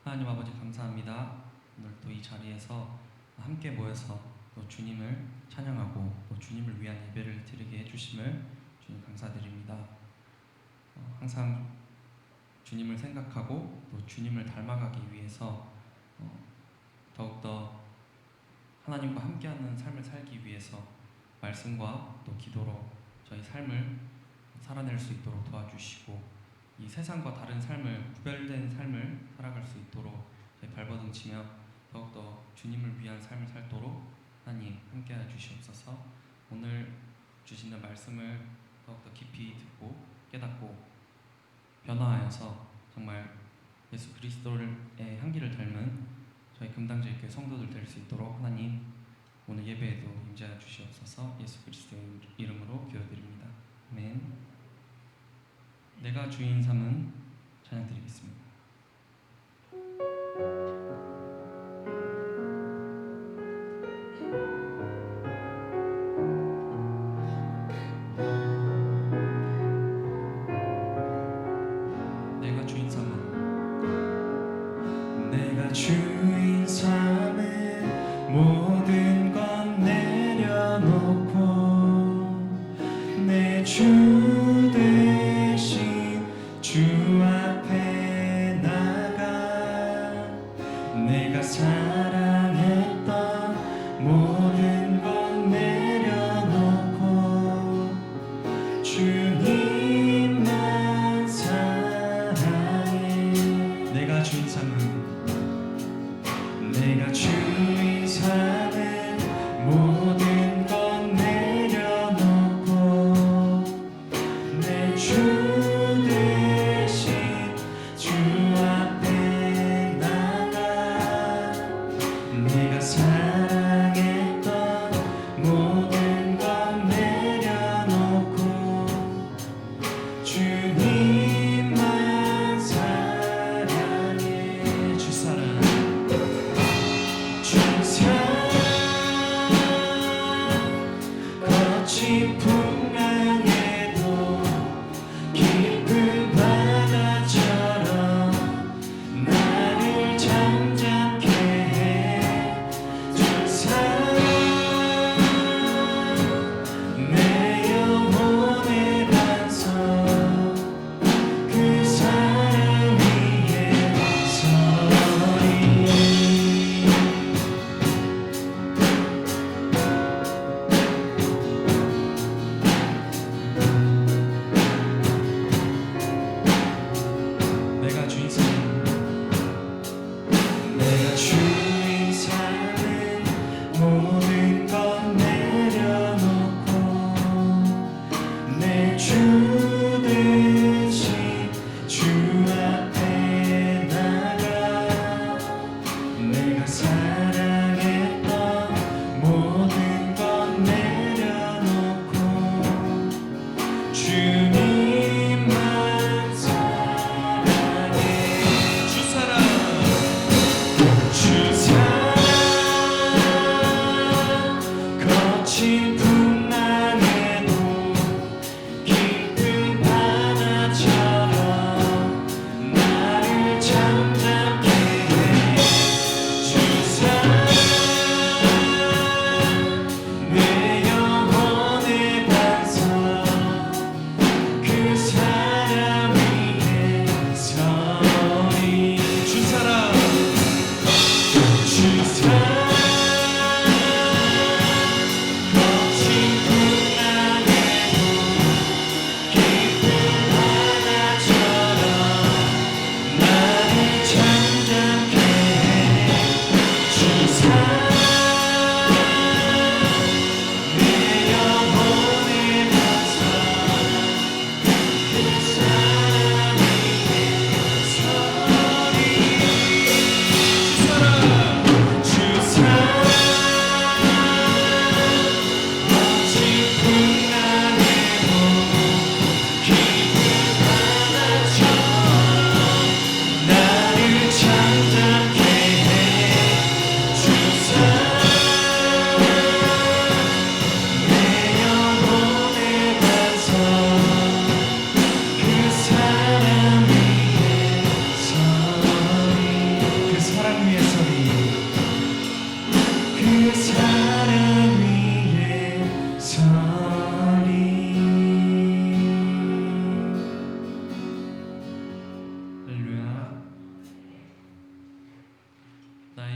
하나님 아버지 감사합니다. 오늘 또 이 자리에서 함께 모여서 또 주님을 찬양하고 또 주님을 위한 예배를 드리게 해주심을 주님 감사드립니다. 항상 주님을 생각하고 또 주님을 닮아가기 위해서 더욱더 하나님과 함께하는 삶을 살기 위해서 말씀과 또 기도로 저희 삶을 살아낼 수 있도록 도와주시고 이 세상과 다른 삶을 구별된 삶을 살아갈 수 있도록 저희 발버둥 치며 더욱더 주님을 위한 삶을 살도록 하나님 함께하여 주시옵소서. 오늘 주시는 말씀을 더욱더 깊이 듣고 깨닫고 변화하여서 정말 예수 그리스도의 향기를 닮은 저희 금당제일교회 성도들 될 수 있도록 하나님 오늘 예배에도 임재하여 주시옵소서. 예수 그리스도의 이름으로 기도드립니다. 아멘. 내가 주인 삼은 찬양 드리겠습니다. 내가 주인 삼은 내가 주인 삼은 모든 것 내려놓고 내 주 대신 주 앞에 나가 내가 사랑했던 모든 것 내려놓고 주님만 사랑해. 내가 주인 삼은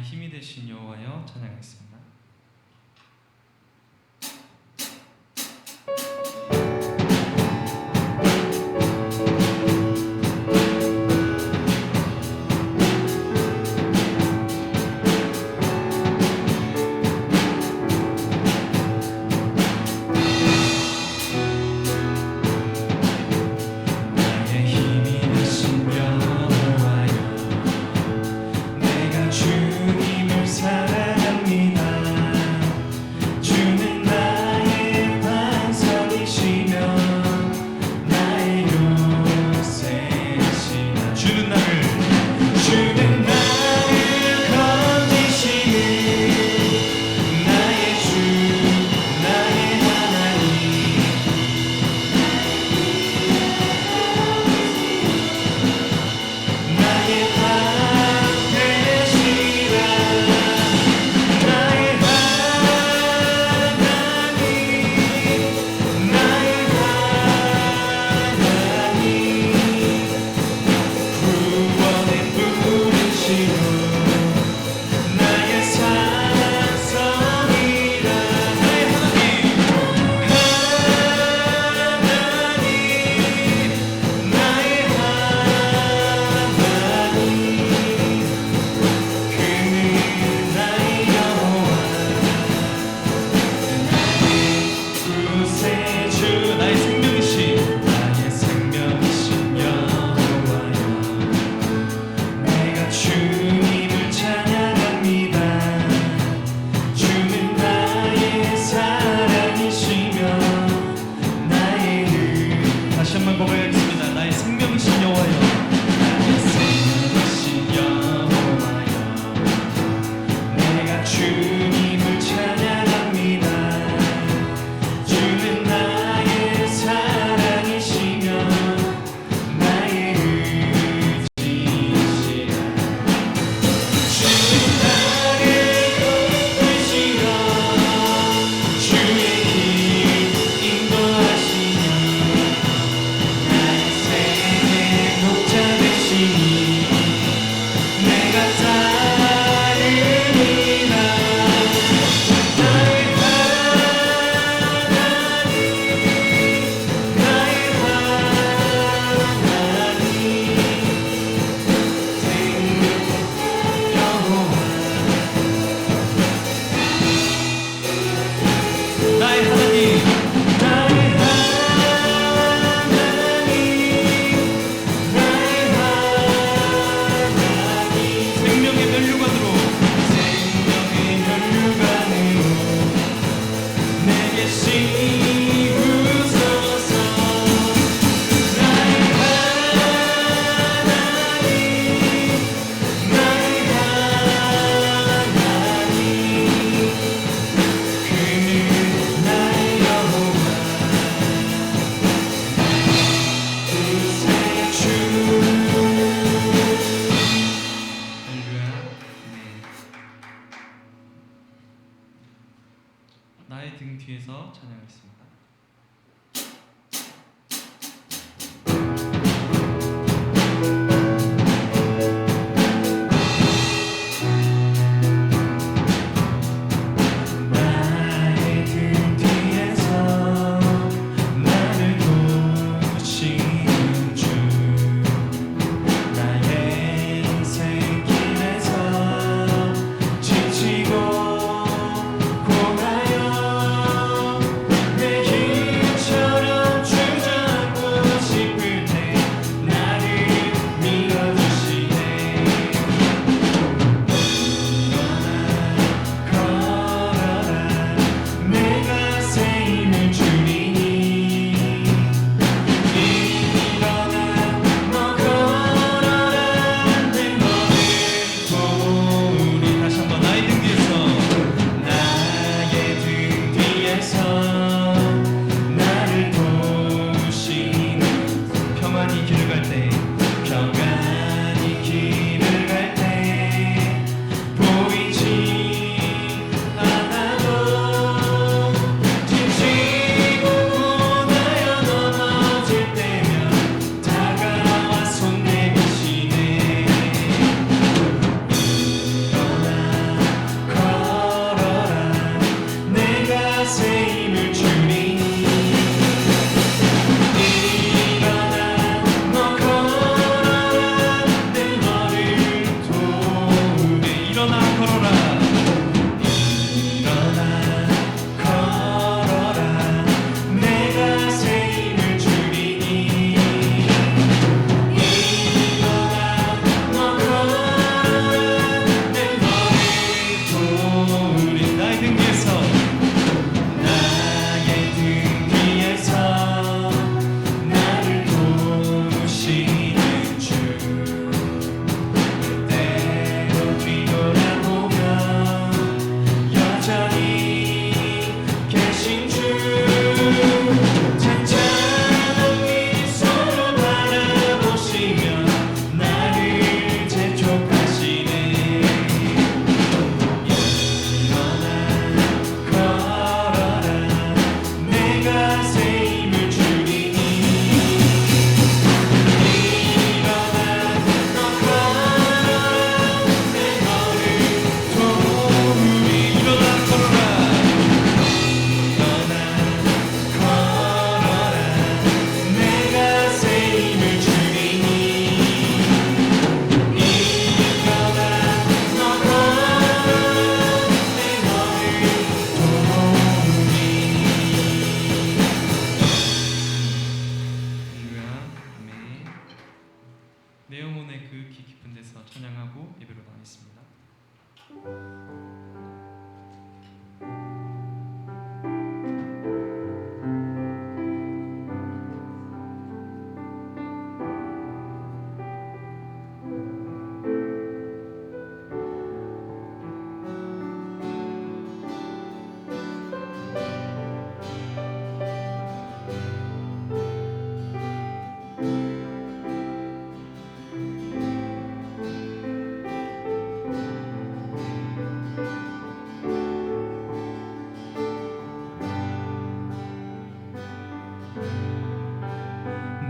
나의 힘이 되신 여호와여 찬양하겠습니다. 나의 힘이 되신 여호와여 내가 주님을 사랑합니다. 주는 나의 반석이시며 나의 요새시라. 주는 나를 건지시는 나의 주 나의 하나님. 나의 밥 되시라. 나의 하나님 나의 하나님 구원의 부르시고 나의 산성이라. 나의 하나님 나의 하나님 그는 나의 여호와 구세주 나의 생명이신 여호와여 내가 주님을 찬양합니다. 주는 나의 사랑이시며 나의 다시 한번 고백하겠습니다. 나의 생명이신 여호와여 나의 생명이신 여호와여 내가 주님을 찬양합니다. 주는 나의 사랑이시며 나의 의지시라. 주는 나를 건지시러 주의 길 인도하시며 나의 생의 목자 되시니 내가 따르리라. 나의 하나님 나의 하나님 생명 여호와 나의 하나님 나의 하나님 나의 하나님 생명의 면류관으로 내게 씌우소서. 나의 하나님 나의 하나님 그는 나의 여호와 구세주. 할렐루야. 네. 나의 등 뒤에서 찬양하겠습니다. 나의 등 뒤에서 나를 도우시는 주 나의 인생길에서 지치고 고가여 내 찬양으로 예배로 나가겠습니다.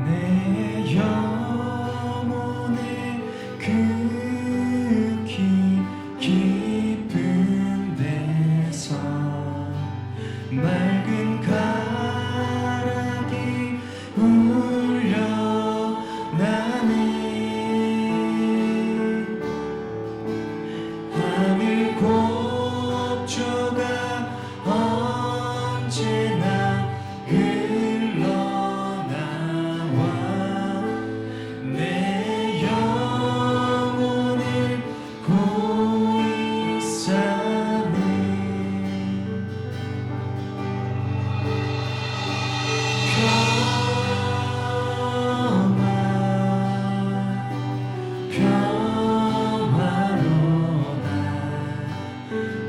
내 영혼의 극히 깊은 데서 맑은 가락이 울려나네. 하늘 곡조가 언제나 흘러나와 내 영혼을 고이 싸네. 평화로다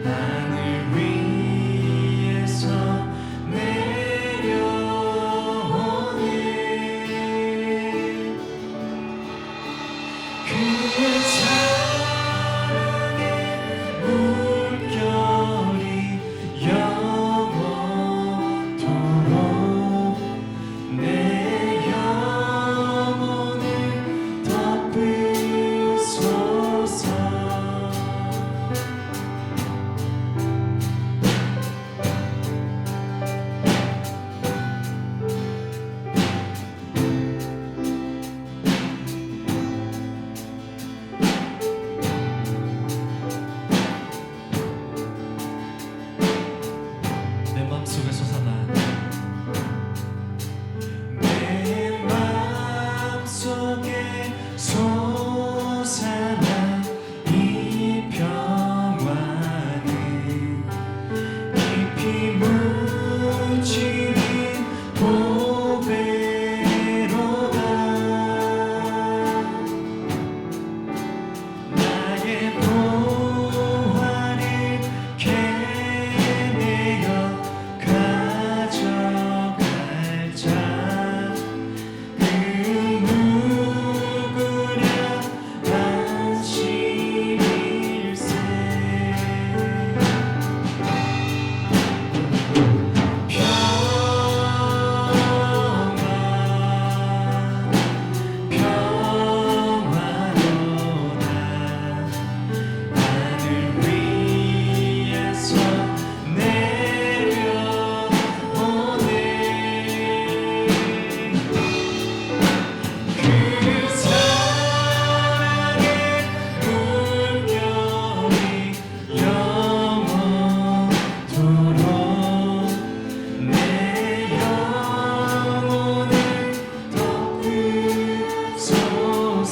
하늘 위에서 내려오네. 그의 사랑의 물결이 영원토록 내 영혼을 덮으소서. 내 맘속에 솟아난 내 맘속에 솟아난 이 평화는 깊이 묻힌 보배로다. 나의 보화를 캐내어 가져갈 자 그 누구랴 안심일세. 평화로다 하늘 위에서 내려오네. 그 사랑의 물결이 영원토록 내 영혼을 덮으소서.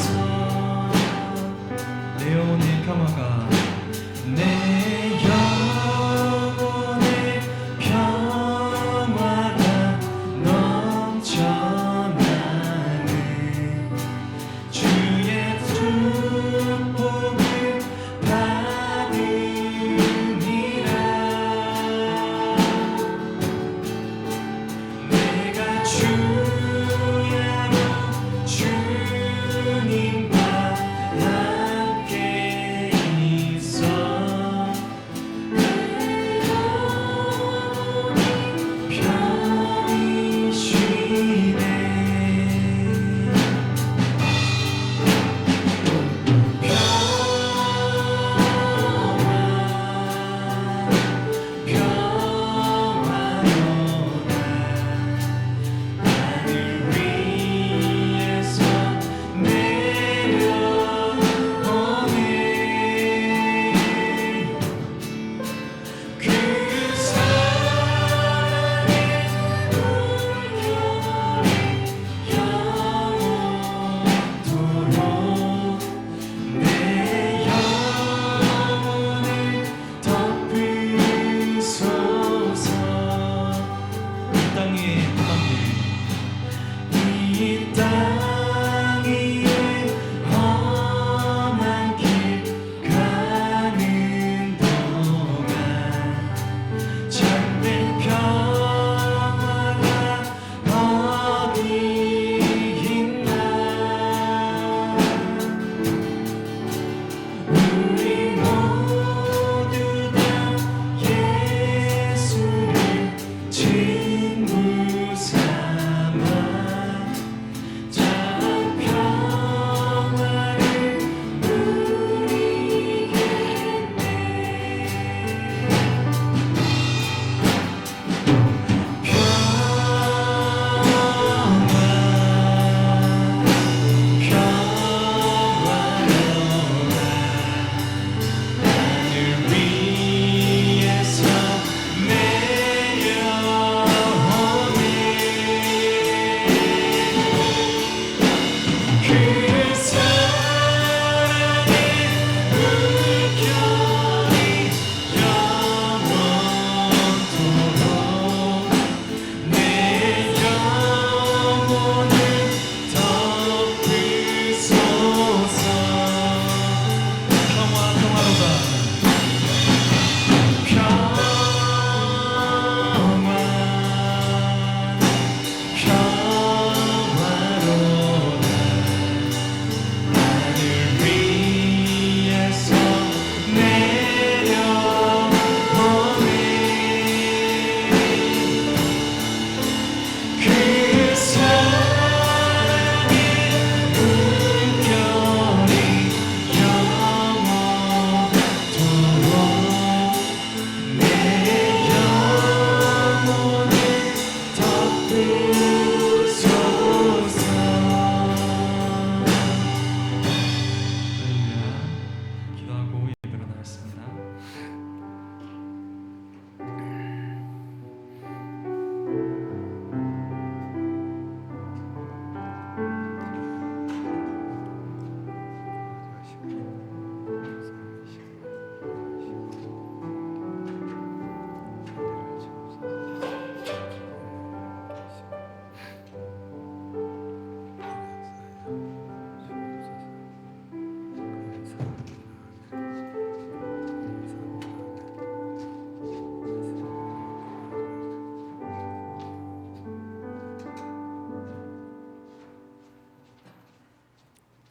내 영혼의 평화가 내 영혼의 평화가 넘쳐나는 주의 축복을 받으리라. 내가 주야로 주님과 함께 있어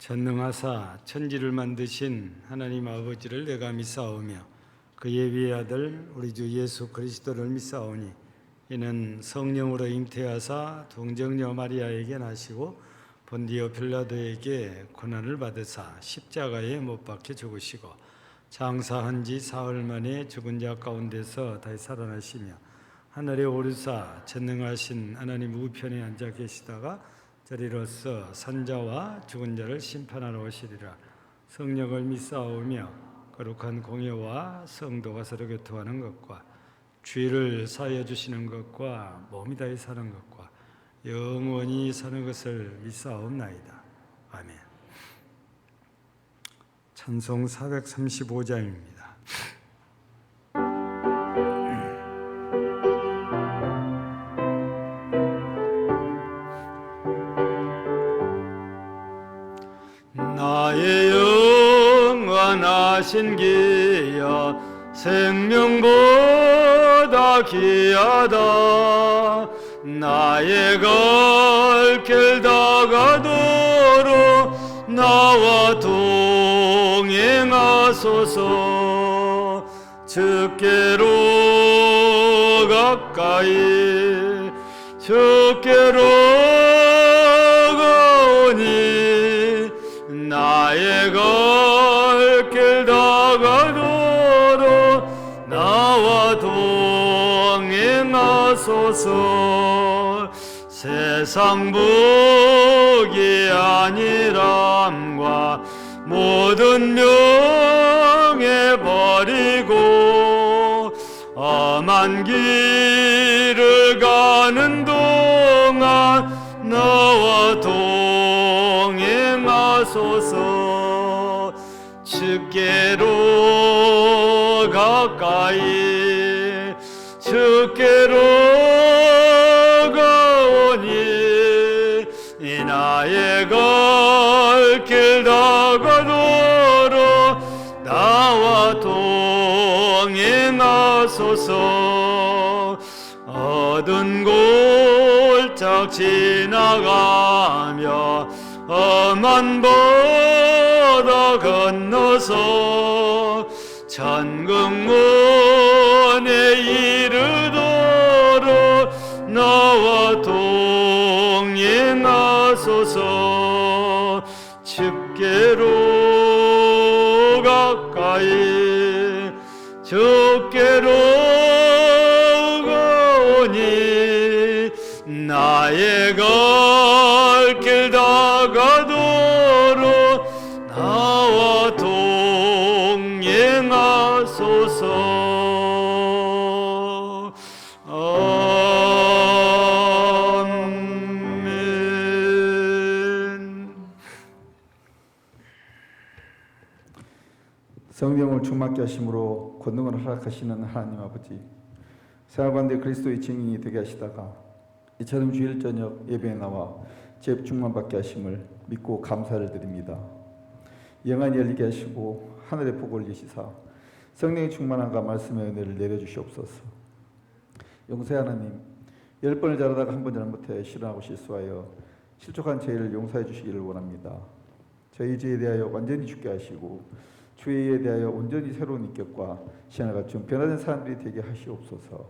전능하사 천지를 만드신 하나님 아버지를 내가 믿사오며 그의 위의 아들 우리 주 예수 그리스도를 믿사오니 이는 성령으로 잉태하사 동정녀 마리아에게 나시고 본디오 빌라도에게 고난을 받으사 십자가에 못 박혀 죽으시고 장사한 지 사흘 만에 죽은 자 가운데서 다시 살아나시며 하늘에 오르사 전능하신 하나님 우편에 앉아 계시다가 저리로서 산자와 죽은 자를 심판하러 오시리라. 성령을 믿사오며 거룩한 공예와 성도가 서로 교통하는 것과 죄를 사하여 주시는 것과 몸이 다히 사는 것과 영원히 사는 것을 믿사옵나이다. 아멘. 찬송 435장입니다. 나의 영원하신 기야 생명보다 귀하다. 나의 갈 길 다가도록 나와 동행하소서. 주께로 가까이 주께로 가오니 나의 갈 길 다가도록 나와 동행하소서. 세상 복이 아니람과 모든 명예 버리고 험한 길을 가는 동안 나와 동행하소서. 주께로 가까이 주께로 가오니 이 나의 갈 길 다가도록 나와 동행하소서. 어두운 골짝 지나가며 험한 바다 건너서 천국문에 이르도록 나와 동행하소서. 주께로 가까이 주께로 가오니 나의 갈 길 다가도록 나와 동행하소서. 아멘. 성령을 충만케 하심으로 권능을 허락하시는 하나님 아버지, 생활 가운데 그리스도의 증인이 되게 하시다가 이처럼 주일 저녁 예배에 나와 제 충만받게 하심을 믿고 감사를 드립니다. 영안이 열리게 하시고 하늘의 복을 여시사 성령의 충만함과 말씀의 은혜를 내려주시옵소서. 용서의 하나님, 10번을 잘하다가 한 번 잘못해 실언하고 실수하여 실족한 죄를 용서해 주시기를 원합니다. 저희 죄에 대하여 완전히 죽게 하시고 주의 일에 대하여 온전히 새로운 인격과 신앙을 갖춘 변화된 사람들이 되게 하시옵소서.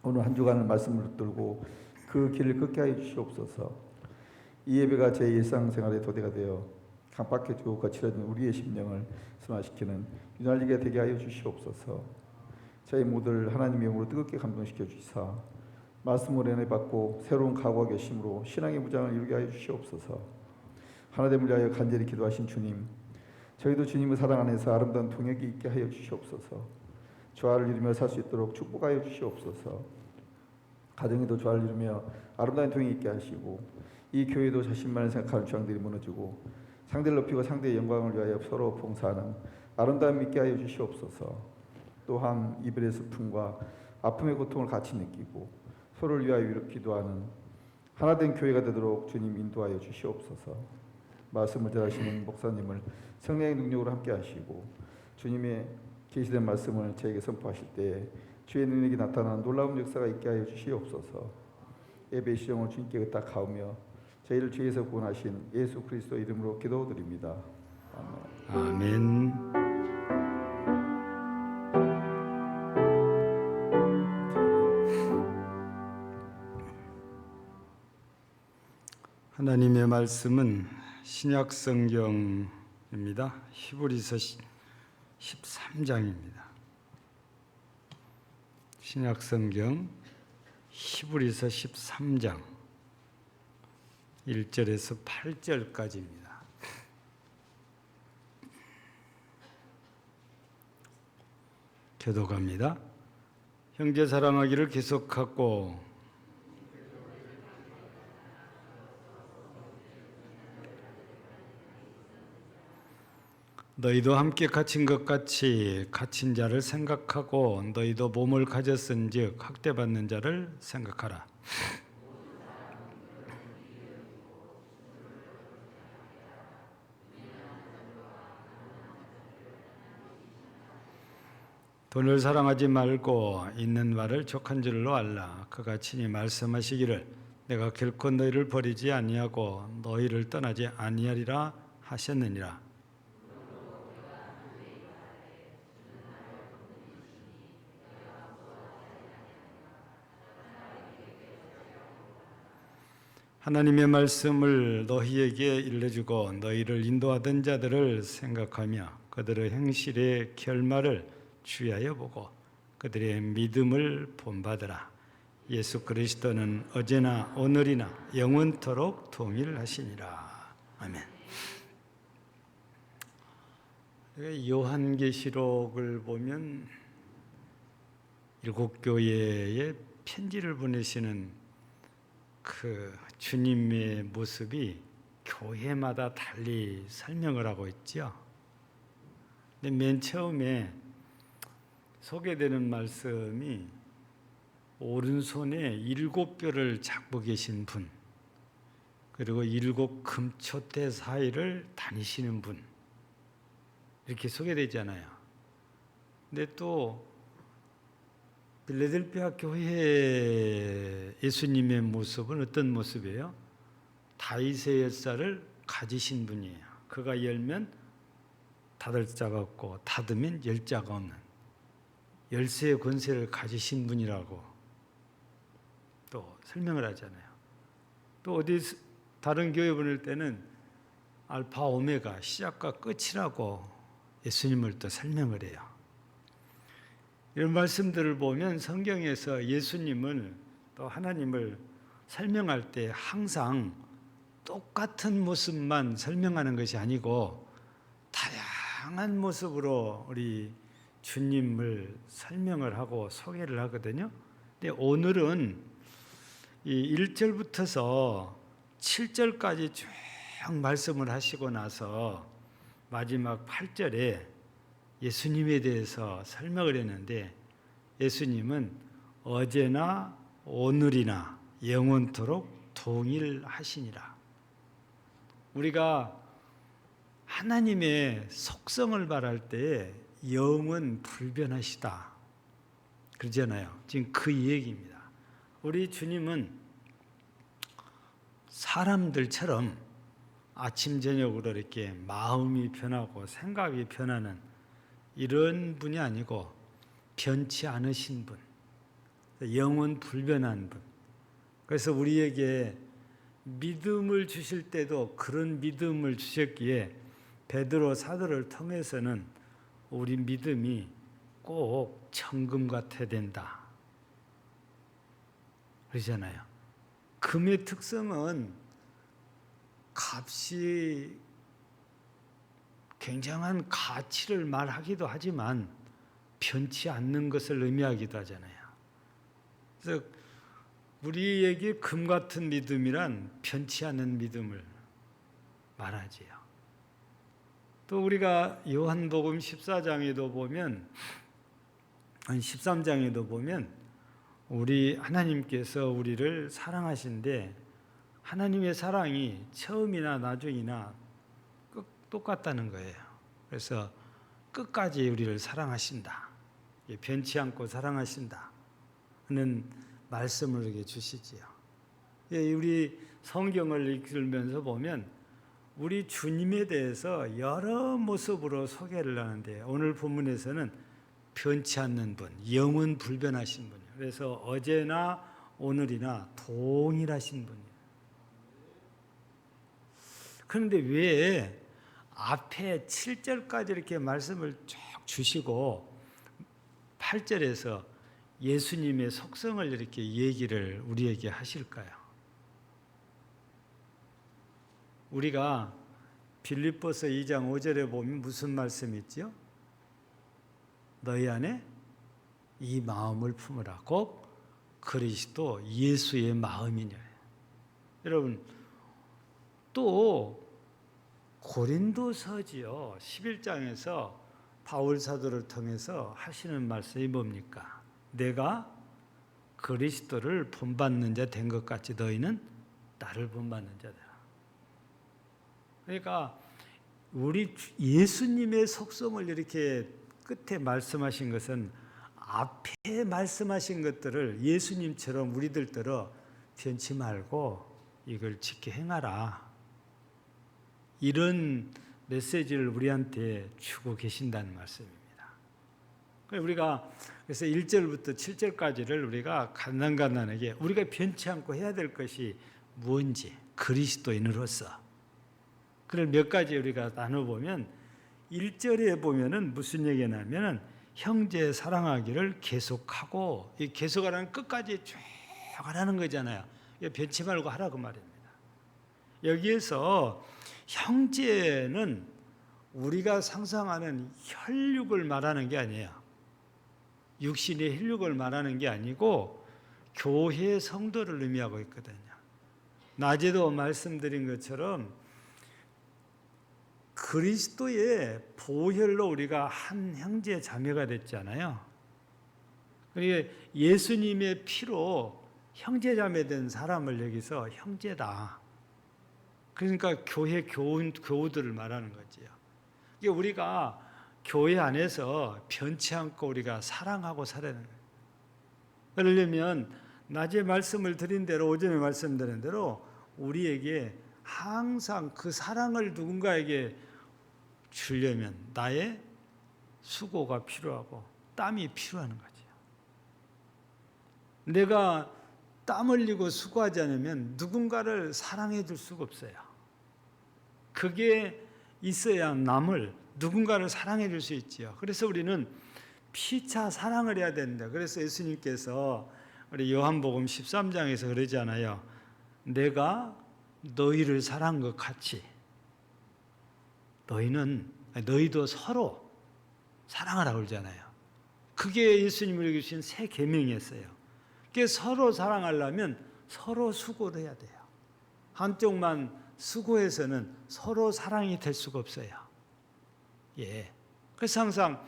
오늘 한 주간을 말씀을 붙들고 그 길을 걷게 하여 주시옵소서. 이 예배가 제 일상생활의 도대가 되어 강박해지고 거칠어진 우리의 심령을 순화시키는 유날리게 되게 하여 주시옵소서. 저희 모두를 하나님의 영으로 뜨겁게 감동시켜 주시사 말씀을 은혜 받고 새로운 각오와 결심으로 신앙의 무장을 이루게 하여 주시옵소서. 하나됨을 위하여 간절히 기도하신 주님, 저희도 주님의 사랑 안에서 아름다운 동역이 있게 하여 주시옵소서. 조화를 이루며 살 수 있도록 축복하여 주시옵소서. 가정에도 조화를 이루며 아름다운 동역이 있게 하시고 이 교회도 자신만을 생각하는 주장들이 무너지고 상대를 높이고 상대의 영광을 위하여 서로 봉사하는 아름다움이 있게 하여 주시옵소서. 또한 이별의 슬픔과 아픔의 고통을 같이 느끼고 서로를 위하여 기도하는 하나된 교회가 되도록 주님 인도하여 주시옵소서. 말씀을 전하시는 목사님을 성령의 능력으로 함께 하시고 주님의 계시된 말씀을 저에게 선포하실 때에 주의 능력이 나타나는 놀라운 역사가 있게 하여 주시옵소서. 예배 시정을 주님께 의탁하오며 저희를 죄에서 구원하신 예수 그리스도 이름으로 기도드립니다. 아멘. 하나님의 말씀은 신약 성경입니다. 히브리서 13장입니다. 신약 성경 히브리서 13장 1절에서 8절까지입니다. 교독합니다. 형제 사랑하기를 계속하고 너희도 함께 갇힌 것 같이 갇힌 자를 생각하고 너희도 몸을 가졌은즉 학대받는 자를 생각하라. 돈을 사랑하지 말고 있는 말을 족한 줄로 알라. 그가 친히 말씀하시기를 내가 결코 너희를 버리지 아니하고 너희를 떠나지 아니하리라 하셨느니라. 하나님의 말씀을 너희에게 일러주고 너희를 인도하던 자들을 생각하며 그들의 행실의 결말을 주의하여 보고 그들의 믿음을 본받으라. 예수 그리스도는 어제나 오늘이나 영원토록 동일하시니라. 아멘. 요한계시록을 보면 7교회에 편지를 보내시는 그 주님의 모습이 교회마다 달리 설명을 하고 있죠. 근데 맨 처음에 소개되는 말씀이 오른손에 7뼈를 잡고 계신 분, 그리고 7 금초대 사이를 다니시는 분, 이렇게 소개되잖아요. 근데 또 빌라델피아 교회 예수님의 모습은 어떤 모습이에요? 다윗의 열쇠를 가지신 분이에요. 그가 열면 닫을 자가 없고 닫으면 열 자가 없는 열쇠의 권세를 가지신 분이라고 또 설명을 하잖아요. 또 어디 다른 교회 보낼 때는 알파 오메가 시작과 끝이라고 예수님을 또 설명을 해요. 이런 말씀들을 보면 성경에서 예수님을 또 하나님을 설명할 때 항상 똑같은 모습만 설명하는 것이 아니고 다양한 모습으로 우리 주님을 설명을 하고 소개를 하거든요. 근데 오늘은 이 1절부터서 7절까지 쭉 말씀을 하시고 나서 마지막 8절에 예수님에 대해서 설명을 했는데 예수님은 어제나 오늘이나 영원토록 동일하시니라. 우리가 하나님의 속성을 말할 때 영은 불변하시다 그러잖아요. 지금 그 얘기입니다. 우리 주님은 사람들처럼 아침 저녁으로 이렇게 마음이 변하고 생각이 변하는 이런 분이 아니고 변치 않으신 분, 영원 불변한 분. 그래서 우리에게 믿음을 주실 때도 그런 믿음을 주셨기에 베드로 사도를 통해서는 우리 믿음이 꼭 정금 같아야 된다 그러잖아요. 금의 특성은 값이 굉장한 가치를 말하기도 하지만 변치 않는 것을 의미하기도 하잖아요. 그래서 우리에게 금 같은 믿음이란 변치 않는 믿음을 말하지요. 또 우리가 요한복음 14장에도 보면 13장에도 보면 우리 하나님께서 우리를 사랑하신데 하나님의 사랑이 처음이나 나중이나 똑같다는 거예요. 그래서 끝까지 우리를 사랑하신다. 변치 않고 사랑하신다. 는 말씀을 이렇게 주시지요. 우리 성경을 읽으면서 보면 우리 주님에 대해서 여러 모습으로 소개를 하는데 오늘 본문에서는 변치 않는 분, 영원 불변하신 분이에요. 그래서 어제나 오늘이나 동일하신 분이에요. 그런데 왜 앞에 7절까지 이렇게 말씀을 쭉 주시고 8절에서 예수님의 속성을 이렇게 얘기를 우리에게 하실까요? 우리가 빌립보서 2장 5절에 보면 무슨 말씀이 있죠? 너희 안에 이 마음을 품으라. 곧 그리스도 예수의 마음이냐. 여러분 또 고린도서지요. 11장에서 바울 사도를 통해서 하시는 말씀이 뭡니까? 내가 그리스도를 본받는 자 된 것 같이 너희는 나를 본받는 자다. 그러니까 우리 예수님의 속성을 이렇게 끝에 말씀하신 것은 앞에 말씀하신 것들을 예수님처럼 우리들더러 변치 말고 이걸 지켜 행하라. 이런 메시지를 우리한테 주고 계신다는 말씀입니다. 우리가 그래서 1절부터 7절까지를 우리가 간단하게 우리가 변치 않고 해야 될 것이 무엇인지 그리스도인으로서 그걸 몇 가지 우리가 나눠보면 1절에 보면은 무슨 얘기냐면은 형제 사랑하기를 계속하고 이 계속하라는 끝까지 쭉 하라는 거잖아요. 변치 말고 하라고 말입니다. 여기에서 형제는 우리가 상상하는 혈육을 말하는 게 아니에요. 육신의 혈육을 말하는 게 아니고 교회 성도를 의미하고 있거든요. 낮에도 말씀드린 것처럼 그리스도의 보혈로 우리가 한 형제 자매가 됐잖아요. 그리고 예수님의 피로 형제 자매 된 사람을 여기서 형제다. 그러니까 교회 교우들을 말하는 거지요. 이게 우리가 교회 안에서 변치 않고 우리가 사랑하고 살아야 하는 거예요. 그러려면 낮에 말씀을 드린 대로 오전에 말씀드린 대로 우리에게 항상 그 사랑을 누군가에게 주려면 나의 수고가 필요하고 땀이 필요한 거죠. 내가 땀 흘리고 수고하지 않으면 누군가를 사랑해 줄 수가 없어요. 그게 있어야 남을 누군가를 사랑해 줄 수 있지요. 그래서 우리는 피차 사랑을 해야 된다. 그래서 예수님께서 우리 요한복음 13장에서 그러잖아요. 내가 너희를 사랑한 것 같이 너희도 서로 사랑하라고 그러잖아요. 그게 예수님이 주신 새 계명이었어요. 그게 서로 사랑하려면 서로 수고를 해야 돼요. 한쪽만 수고해서는 서로 사랑이 될 수가 없어요. 예. 그래서 항상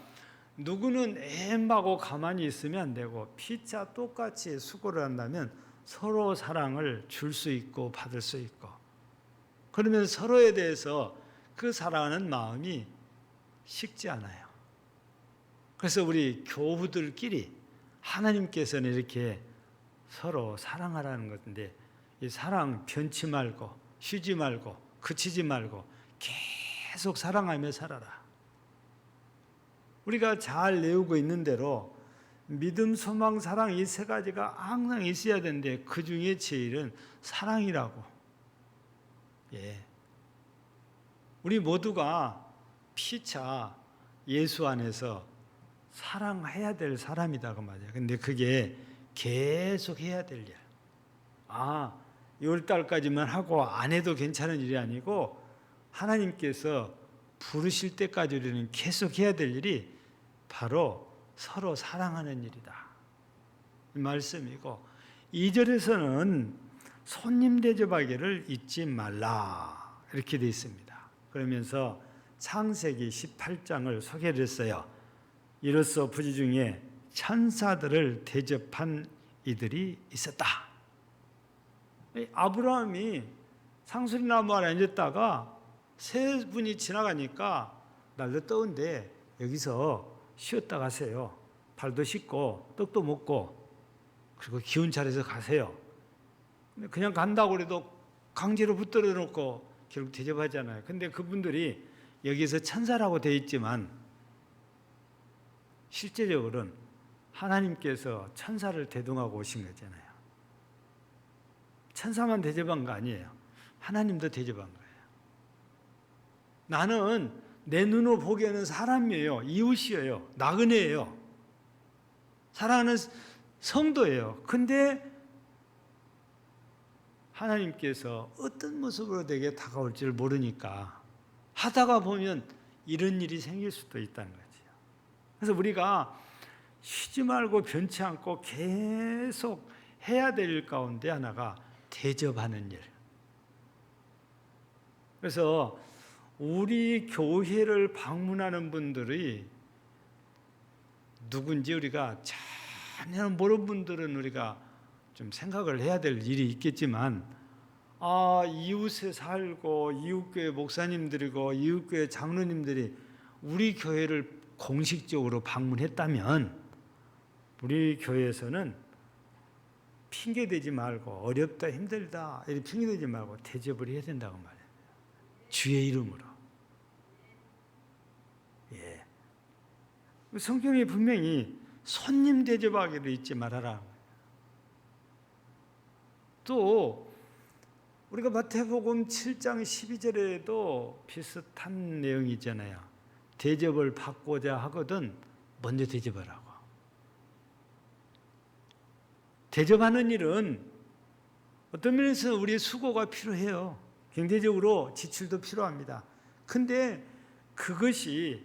누구는 애엠하고 가만히 있으면 안 되고 피차 똑같이 수고를 한다면 서로 사랑을 줄 수 있고 받을 수 있고 그러면 서로에 대해서 그 사랑하는 마음이 식지 않아요. 그래서 우리 교우들끼리 하나님께서는 이렇게 서로 사랑하라는 것인데 이 사랑 변치 말고 쉬지 말고 그치지 말고 계속 사랑하며 살아라. 우리가 잘 내우고 있는 대로 믿음, 소망, 사랑 이 세 가지가 항상 있어야 되는데 그 중에 제일은 사랑이라고. 예. 우리 모두가 피차 예수 안에서 사랑해야 될 사람이다 그 말이에요. 근데 그게 계속 해야 될 일. 6월달까지만 하고 안 해도 괜찮은 일이 아니고 하나님께서 부르실 때까지 우리는 계속 해야 될 일이 바로 서로 사랑하는 일이다. 이 말씀이고 2절에서는 손님 대접하기를 잊지 말라 이렇게 되어 있습니다. 그러면서 창세기 18장을 소개를 했어요. 이로써 부지 중에 천사들을 대접한 이들이 있었다. 아브라함이 상수리나무 아래 앉았다가 세 분이 지나가니까 날도 더운데 여기서 쉬었다 가세요. 발도 씻고 떡도 먹고 그리고 기운 차려서 가세요. 그냥 간다고 그래도 강제로 붙들어 놓고 결국 대접하잖아요. 근데 그분들이 여기서 천사라고 되어 있지만 실제적으로는 하나님께서 천사를 대동하고 오신 거잖아요. 천사만 대접한 거 아니에요. 하나님도 대접한 거예요. 나는 내 눈으로 보기에는 사람이에요. 이웃이에요. 나그네예요. 사랑하는 성도예요. 근데 하나님께서 어떤 모습으로 내게 다가올지를 모르니까 하다가 보면 이런 일이 생길 수도 있다는 거죠. 그래서 우리가 쉬지 말고 변치 않고 계속 해야 될 일 가운데 하나가 대접하는 일. 그래서 우리 교회를 방문하는 분들이 누군지 우리가 전혀 모르는 분들은 우리가 좀 생각을 해야 될 일이 있겠지만, 이웃에 살고 이웃교회 목사님들이고 이웃교회 장로님들이 우리 교회를 공식적으로 방문했다면 우리 교회에서는 핑계대지 말고 어렵다 힘들다 이렇게 핑계대지 말고 대접을 해야 된다고 말해요. 주의 이름으로. 예. 성경에 분명히 손님 대접하기를 잊지 말아라. 또 우리가 마태복음 7장 12절에도 비슷한 내용이 있잖아요. 대접을 받고자 하거든 먼저 대접하라고. 대접하는 일은 어떤 면에서 우리의 수고가 필요해요. 경제적으로 지출도 필요합니다. 근데 그것이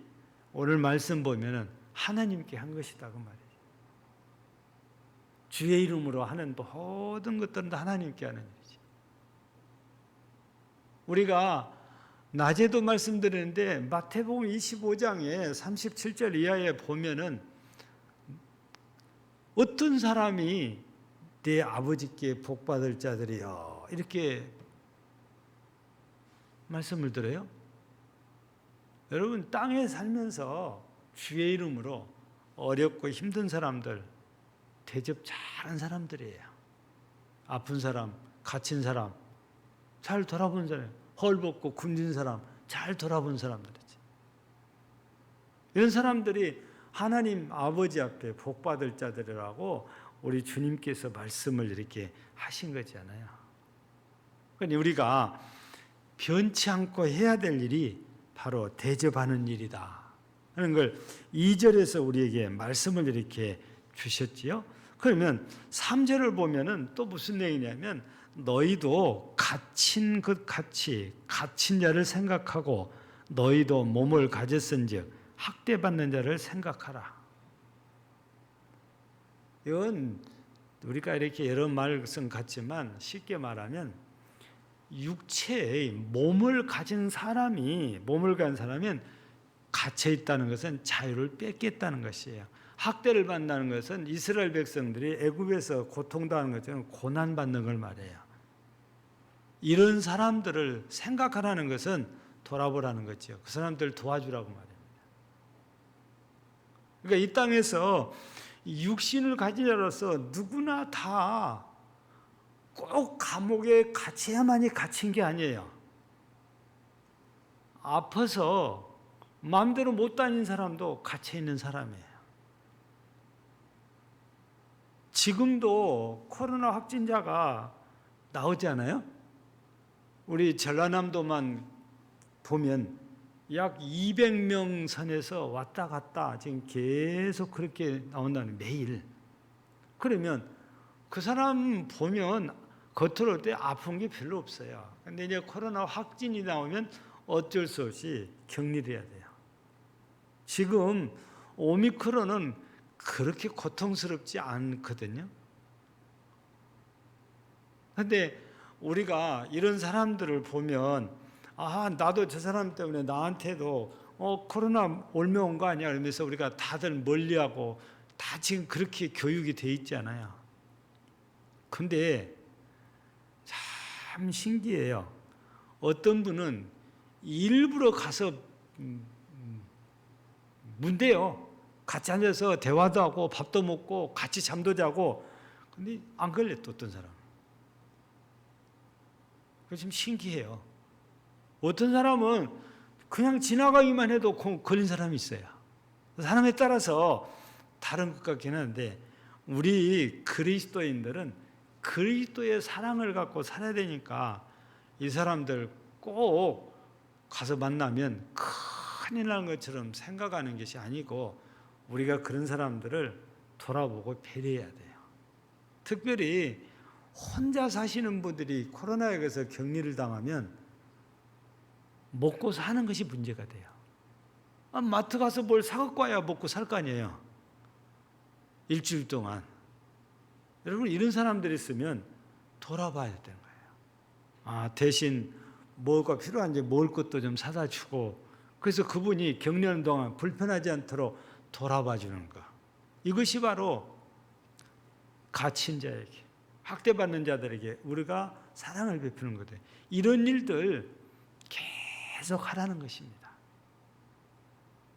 오늘 말씀 보면은 하나님께 한 것이다 그 말이에요. 주의 이름으로 하는 모든 것들은 다 하나님께 하는 일이지. 우리가 낮에도 말씀드렸는데 마태복음 25장에 37절 이하에 보면은 어떤 사람이 내 아버지께 복받을 자들이여 이렇게 말씀을 들어요. 여러분 땅에 살면서 주의 이름으로 어렵고 힘든 사람들 대접 잘한 사람들이에요. 아픈 사람, 갇힌 사람 잘 돌아본 사람, 헐벗고 굶진 사람 잘 돌아본 사람들이지. 이런 사람들이 하나님 아버지 앞에 복받을 자들이라고 우리 주님께서 말씀을 이렇게 하신 거잖아요. 그러니 우리가 변치 않고 해야 될 일이 바로 대접하는 일이다 하는 걸 2절에서 우리에게 말씀을 이렇게 주셨지요. 그러면 3절을 보면은 또 무슨 내용이냐면 너희도 갇힌 것 같이 갇힌 자를 생각하고 너희도 몸을 가졌은즉 학대받는 자를 생각하라. 이건 우리가 이렇게 여러 말씀 같지만 쉽게 말하면 육체의 몸을 가진 사람이 갇혀 있다는 것은 자유를 뺏겠다는 것이에요. 학대를 받는다는 것은 이스라엘 백성들이 애굽에서 고통당하는 것처럼 고난받는 걸 말해요. 이런 사람들을 생각하라는 것은 돌아보라는 거죠. 그 사람들을 도와주라고 말합니다. 그러니까 이 땅에서 육신을 가진 자로서 누구나 다 꼭 감옥에 갇혀야만이 갇힌 게 아니에요. 아파서 마음대로 못 다니는 사람도 갇혀 있는 사람이에요. 지금도 코로나 확진자가 나오지 않아요? 우리 전라남도만 보면 약 200명 선에서 왔다 갔다 지금 계속 그렇게 나온다는 매일. 그러면 그 사람 보면 겉으로 때 아픈 게 별로 없어요. 근데 이제 코로나 확진이 나오면 어쩔 수 없이 격리를 해야 돼요. 지금 오미크론은 그렇게 고통스럽지 않거든요. 근데 우리가 이런 사람들을 보면 나도 저 사람 때문에 나한테도 코로나 올면 온 거 아니야 그러면서 우리가 다들 멀리하고 다 지금 그렇게 교육이 돼 있잖아요. 근데 참 신기해요. 어떤 분은 일부러 가서 문대요. 같이 앉아서 대화도 하고 밥도 먹고 같이 잠도 자고 근데 안 걸려 또 어떤 사람. 그게 좀 신기해요. 어떤 사람은 그냥 지나가기만 해도 걸린 사람이 있어요. 사람에 따라서 다른 것 같긴 한데 우리 그리스도인들은 그리스도의 사랑을 갖고 살아야 되니까 이 사람들 꼭 가서 만나면 큰일 나는 것처럼 생각하는 것이 아니고 우리가 그런 사람들을 돌아보고 배려해야 돼요. 특별히 혼자 사시는 분들이 코로나에 의해서 격리를 당하면 먹고 사는 것이 문제가 돼요. 마트 가서 뭘 사갖고 와야 먹고 살 거 아니에요. 일주일 동안. 여러분 이런 사람들이 있으면 돌아봐야 되는 거예요. 대신 뭐가 필요한지 먹을 것도 좀 사다 주고 그래서 그분이 격리하는 동안 불편하지 않도록 돌아봐 주는 거. 이것이 바로 갇힌 자에게 학대받는 자들에게 우리가 사랑을 베푸는 거예요. 이런 일들 계속 하라는 것입니다.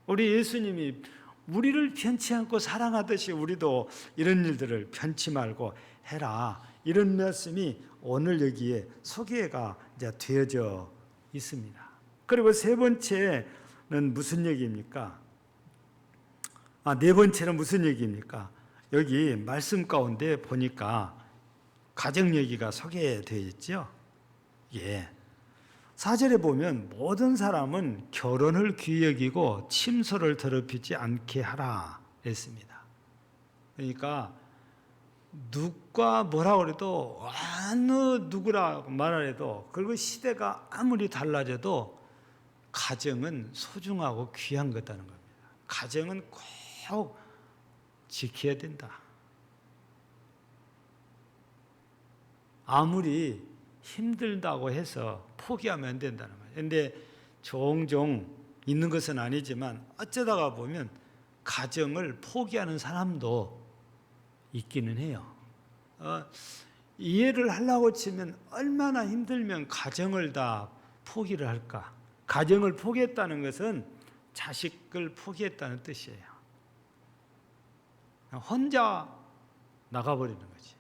우리 예수님이 우리를 편치 않고 사랑하듯이 우리도 이런 일들을 편치 말고 해라. 이런 말씀이 오늘 여기에 소개가 이제 되어져 있습니다. 그리고 세 번째는 무슨 얘기입니까? 네 번째는 무슨 얘기입니까? 여기 말씀 가운데 보니까 가정 얘기가 소개되어 있죠. 예. 4절에 보면 모든 사람은 결혼을 귀히 여기고 침소를 더럽히지 않게 하라 했습니다. 그러니까 누가 뭐라고 해도 어느 누구라고 말하래도 그리고 시대가 아무리 달라져도 가정은 소중하고 귀한 거다는 겁니다. 가정은 꼭 지켜야 된다. 아무리 힘들다고 해서 포기하면 안 된다는 거예요. 그런데 종종 있는 것은 아니지만 어쩌다가 보면 가정을 포기하는 사람도 있기는 해요. 이해를 하려고 치면 얼마나 힘들면 가정을 다 포기를 할까? 가정을 포기했다는 것은 자식을 포기했다는 뜻이에요. 혼자 나가버리는 거지.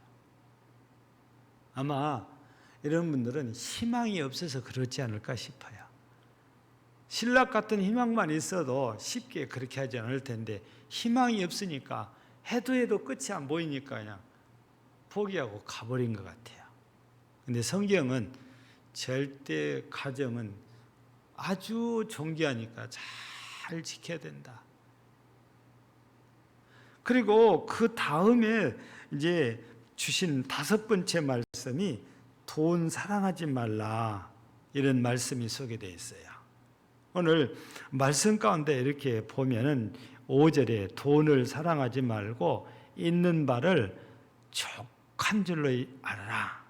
아마 이런 분들은 희망이 없어서 그렇지 않을까 싶어요. 신락 같은 희망만 있어도 쉽게 그렇게 하지 않을 텐데 희망이 없으니까 해도 끝이 안 보이니까 그냥 포기하고 가버린 것 같아요. 근데 성경은 절대 가정은 아주 존귀하니까 잘 지켜야 된다. 그리고 그 다음에 이제 주신 5번째 말씀이 돈 사랑하지 말라 이런 말씀이 소개되어 있어요. 오늘 말씀 가운데 이렇게 보면은 5절에 돈을 사랑하지 말고 있는 바를 족한 줄로 알아라.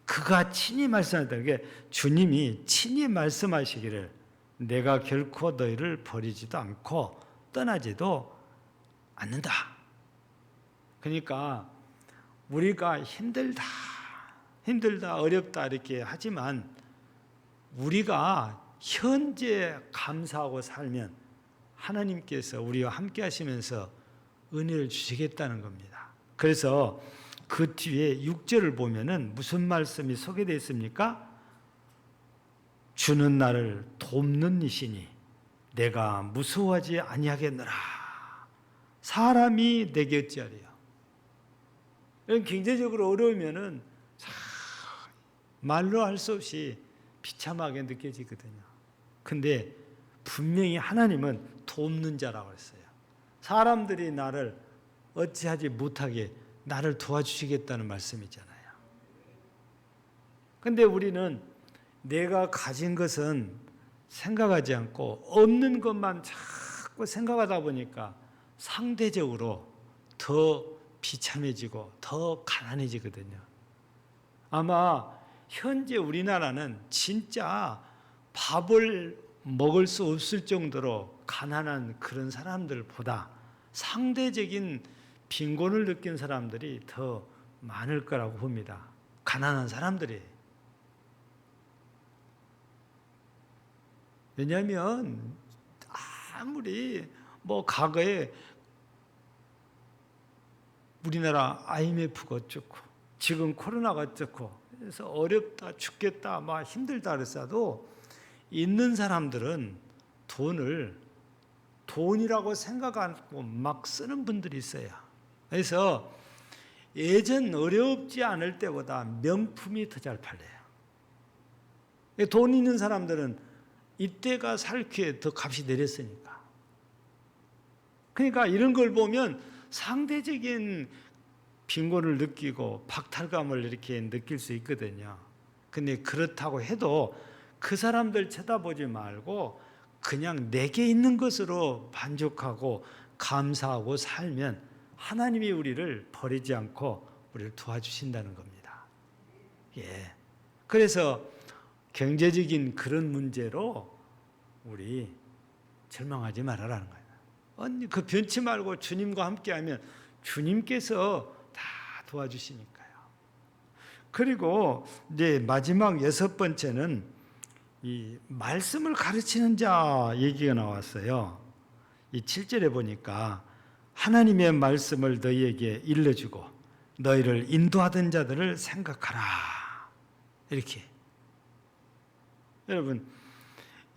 그가 친히 말씀하셨다. 그게 주님이 친히 말씀하시기를 내가 결코 너희를 버리지도 않고 떠나지도 않는다. 그러니까 우리가 힘들다 어렵다 이렇게 하지만 우리가 현재 감사하고 살면 하나님께서 우리와 함께 하시면서 은혜를 주시겠다는 겁니다. 그래서 그 뒤에 6절을 보면은 무슨 말씀이 소개되어 있습니까? 주는 나를 돕는 이시니 내가 무서워하지 아니하겠노라. 사람이 내게 어찌하리요. 경제적으로 어려우면은 말로 할 수 없이 비참하게 느껴지거든요. 근데 분명히 하나님은 돕는 자라고 했어요. 사람들이 나를 어찌하지 못하게 나를 도와주시겠다는 말씀이잖아요. 근데 우리는 내가 가진 것은 생각하지 않고 없는 것만 자꾸 생각하다 보니까 상대적으로 더 비참해지고 더 가난해지거든요. 아마 현재 우리나라는 진짜 밥을 먹을 수 없을 정도로 가난한 그런 사람들보다 상대적인 빈곤을 느낀 사람들이 더 많을 거라고 봅니다. 가난한 사람들이. 왜냐하면 아무리 과거에 우리나라 IMF가 어쩌고 지금 코로나가 어떻고 그래서 어렵다 죽겠다 막 힘들다 그랬어도 있는 사람들은 돈이라고 생각하고 막 쓰는 분들이 있어요. 그래서 예전 어렵지 않을 때보다 명품이 더 잘 팔려요. 돈 있는 사람들은 이때가 살 기에 더 값이 내렸으니까. 그러니까 이런 걸 보면 상대적인 빈곤을 느끼고 박탈감을 이렇게 느낄 수 있거든요. 근데 그렇다고 해도 그 사람들 쳐다보지 말고 그냥 내게 있는 것으로 만족하고 감사하고 살면 하나님이 우리를 버리지 않고 우리를 도와주신다는 겁니다. 예. 그래서 경제적인 그런 문제로 우리 절망하지 말아라는 거예요. 언니 그 변치 말고 주님과 함께하면 주님께서 다 도와주시니까요. 그리고 이제 마지막 6번째는 이 말씀을 가르치는 자 얘기가 나왔어요. 이 7절에 보니까 하나님의 말씀을 너희에게 일러주고 너희를 인도하던 자들을 생각하라. 이렇게. 여러분,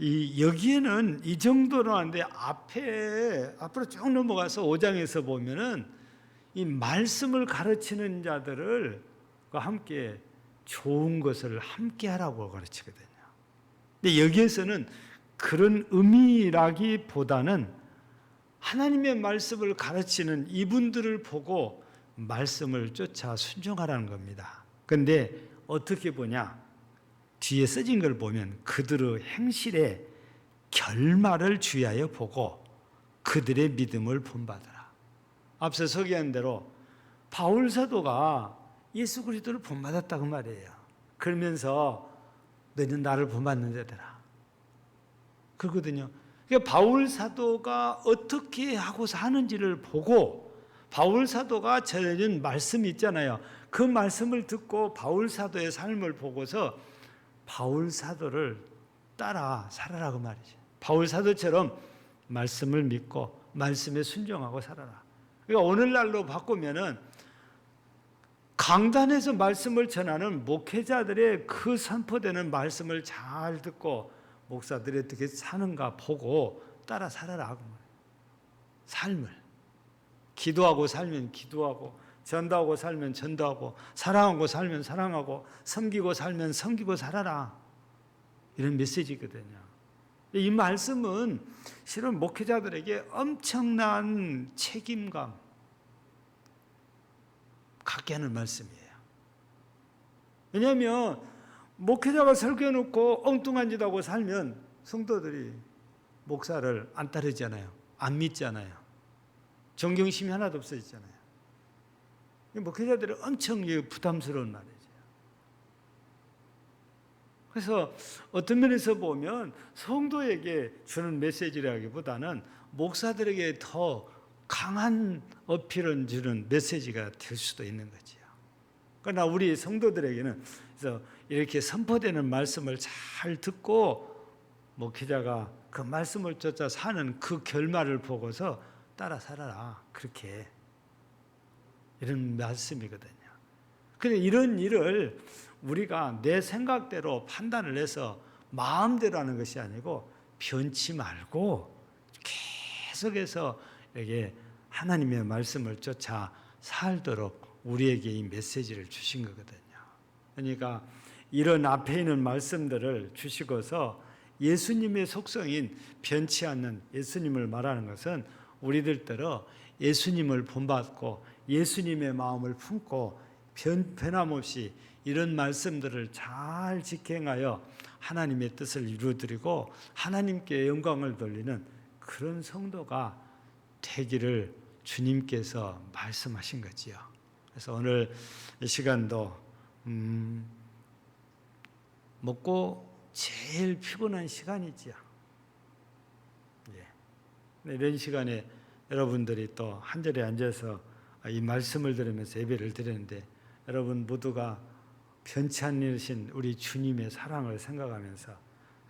여기에는 이 정도는 하는데 앞으로 쭉 넘어가서 5장에서 보면은 이 말씀을 가르치는 자들을 함께 좋은 것을 함께 하라고 가르치거든요. 근데 여기에서는 그런 의미라기보다는 하나님의 말씀을 가르치는 이분들을 보고 말씀을 쫓아 순종하라는 겁니다. 그런데 어떻게 보냐? 뒤에 써진 걸 보면 그들의 행실의 결말을 주의하여 보고 그들의 믿음을 본받아라. 앞서 소개한 대로 바울 사도가 예수 그리스도를 본받았다고 말이에요. 그러면서 너희는 나를 본받는 자들아. 그러거든요. 그러니까 바울 사도가 어떻게 하고 사는지를 보고 바울 사도가 전해준 말씀이 있잖아요. 그 말씀을 듣고 바울 사도의 삶을 보고서 바울 사도를 따라 살아라 그 말이죠. 바울 사도처럼 말씀을 믿고 말씀에 순종하고 살아라. 그러니까 오늘날로 바꾸면은 강단에서 말씀을 전하는 목회자들의 그 선포되는 말씀을 잘 듣고 목사들이 어떻게 사는가 보고 따라 살아라. 삶을 기도하고 살면 기도하고 전도하고 살면 전도하고 사랑하고 살면 사랑하고 섬기고 살면 섬기고 살아라. 이런 메시지거든요. 이 말씀은 실은 목회자들에게 엄청난 책임감 갖게 하는 말씀이에요. 왜냐하면 목회자가 설교해놓고 엉뚱한 짓 하고 살면 성도들이 목사를 안 따르잖아요. 안 믿잖아요. 존경심이 하나도 없어지잖아요. 목회자들은 엄청 부담스러운 말이죠. 그래서 어떤 면에서 보면 성도에게 주는 메시지라기보다는 목사들에게 더 강한 어필을 주는 메시지가 될 수도 있는 거죠. 그러나 우리 성도들에게는 그래서 이렇게 선포되는 말씀을 잘 듣고 목회자가 그 말씀을 쫓아 사는 그 결말을 보고서 따라 살아라. 그렇게 이런 말씀이거든요. 근데 이런 일을 우리가 내 생각대로 판단을 해서 마음대로 하는 것이 아니고 변치 말고 계속해서 이렇게 하나님의 말씀을 쫓아 살도록 우리에게 이 메시지를 주신 거거든요. 그러니까 이런 앞에 있는 말씀들을 주시고서 예수님의 속성인 변치 않는 예수님을 말하는 것은 우리들대로 예수님을 본받고 예수님의 마음을 품고 변함없이 이런 말씀들을 잘 직행하여 하나님의 뜻을 이루어드리고 하나님께 영광을 돌리는 그런 성도가 되기를 주님께서 말씀하신 거지요. 그래서 오늘 이 시간도 먹고 제일 피곤한 시간이지요. 이런 시간에 여러분들이 또 한 자리에 앉아서 이 말씀을 들으면서 예배를 드리는데 여러분 모두가 변치 않으신 우리 주님의 사랑을 생각하면서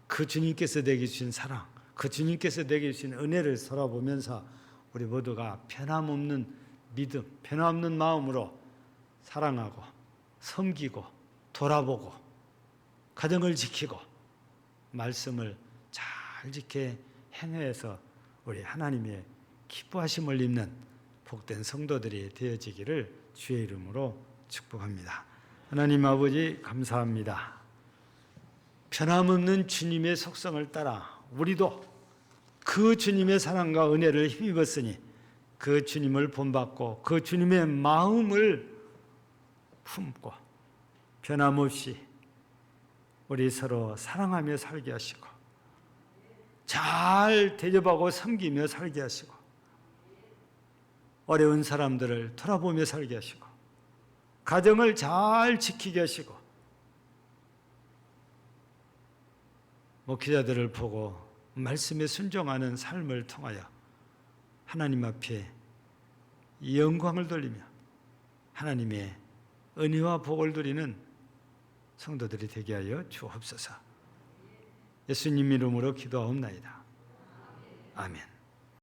그 주님께서 내게 주신 사랑, 그 주님께서 내게 주신 은혜를 돌아보면서 우리 모두가 변함없는 믿음, 변함없는 마음으로 사랑하고 섬기고 돌아보고 가정을 지키고 말씀을 잘 지켜 행해서 우리 하나님의 기뻐하심을 입는 복된 성도들이 되어지기를 주의 이름으로 축복합니다. 하나님 아버지 감사합니다. 변함없는 주님의 속성을 따라 우리도 그 주님의 사랑과 은혜를 힘입었으니 그 주님을 본받고 그 주님의 마음을 품고 변함없이 우리 서로 사랑하며 살게 하시고 잘 대접하고 섬기며 살게 하시고 어려운 사람들을 돌아보며 살게 하시고 가정을 잘 지키게 하시고 목회자들을 보고 말씀에 순종하는 삶을 통하여 하나님 앞에 영광을 돌리며 하나님의 은혜와 복을 누리는 성도들이 되게 하여 주옵소서. 예수님 이름으로 기도하옵나이다. 아멘.